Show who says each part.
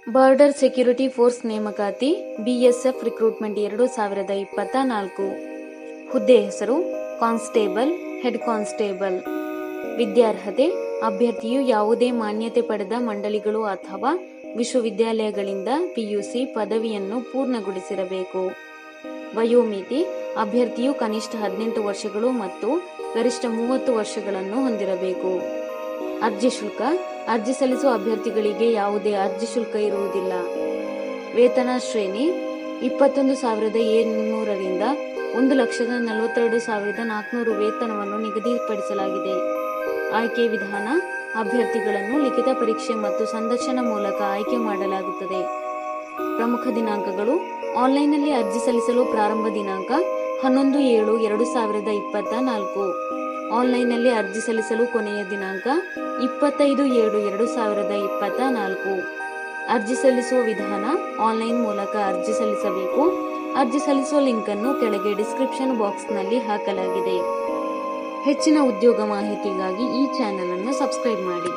Speaker 1: Border security force ನೇಮಕಾತಿ BSF recruitment 2024. ಹುದ್ದೆ ಹೆಸರು ಕಾನ್ಸ್ಟೇಬಲ್, ಹೆಡ್ ಕಾನ್ಸ್ಟೇಬಲ್. ವಿದ್ಯಾರ್ಹತೆ: ಅಭ್ಯರ್ಥಿಯು ಯಾವುದೇ ಮಾನ್ಯತೆ ಪಡೆದ ಮಂಡಳಿಗಳು ಅಥವಾ ವಿಶ್ವವಿದ್ಯಾಲಯಗಳಿಂದ PUC ಪದವಿಯನ್ನು ಪೂರ್ಣಗೊಳಿಸಿರಬೇಕು. ವಯೋಮಿತಿ: ಅಭ್ಯರ್ಥಿಯು ಕನಿಷ್ಠ 18 ವರ್ಷಗಳು ಮತ್ತು ಗರಿಷ್ಠ 30 ವರ್ಷಗಳನ್ನು ಹೊಂದಿರಬೇಕು. ಅರ್ಜಿ ಶುಲ್ಕ: ಅರ್ಜಿ ಸಲ್ಲಿಸುವ ಅಭ್ಯರ್ಥಿಗಳಿಗೆ ಯಾವುದೇ ಅರ್ಜಿ ಶುಲ್ಕ ಇರುವುದಿಲ್ಲ. ವೇತನ ಶ್ರೇಣಿ: 21,700 ರಿಂದ 1,42,400 ವೇತನವನ್ನು ನಿಗದಿಪಡಿಸಲಾಗಿದೆ. ಆಯ್ಕೆ ವಿಧಾನ: ಅಭ್ಯರ್ಥಿಗಳನ್ನು ಲಿಖಿತ ಪರೀಕ್ಷೆ ಮತ್ತು ಸಂದರ್ಶನ ಮೂಲಕ ಆಯ್ಕೆ ಮಾಡಲಾಗುತ್ತದೆ. ಪ್ರಮುಖ ದಿನಾಂಕಗಳು: ಆನ್ಲೈನ್ನಲ್ಲಿ ಅರ್ಜಿ ಸಲ್ಲಿಸಲು ಪ್ರಾರಂಭ ದಿನಾಂಕ 11/7/2024. ಆನ್ಲೈನ್ನಲ್ಲಿ ಅರ್ಜಿ ಸಲ್ಲಿಸಲು ಕೊನೆಯ ದಿನಾಂಕ 25/7/2024. ಅರ್ಜಿ ಸಲ್ಲಿಸುವ ವಿಧಾನ: ಆನ್ಲೈನ್ ಮೂಲಕ ಅರ್ಜಿ ಸಲ್ಲಿಸಬೇಕು. ಅರ್ಜಿ ಸಲ್ಲಿಸುವ ಲಿಂಕ್ ಅನ್ನು ಕೆಳಗೆ ಡಿಸ್ಕ್ರಿಪ್ಷನ್ ಬಾಕ್ಸ್ನಲ್ಲಿ ಹಾಕಲಾಗಿದೆ. ಹೆಚ್ಚಿನ ಉದ್ಯೋಗ ಮಾಹಿತಿಗಾಗಿ ಈ ಚಾನೆಲ್ ಅನ್ನು ಸಬ್ಸ್ಕ್ರೈಬ್ ಮಾಡಿ.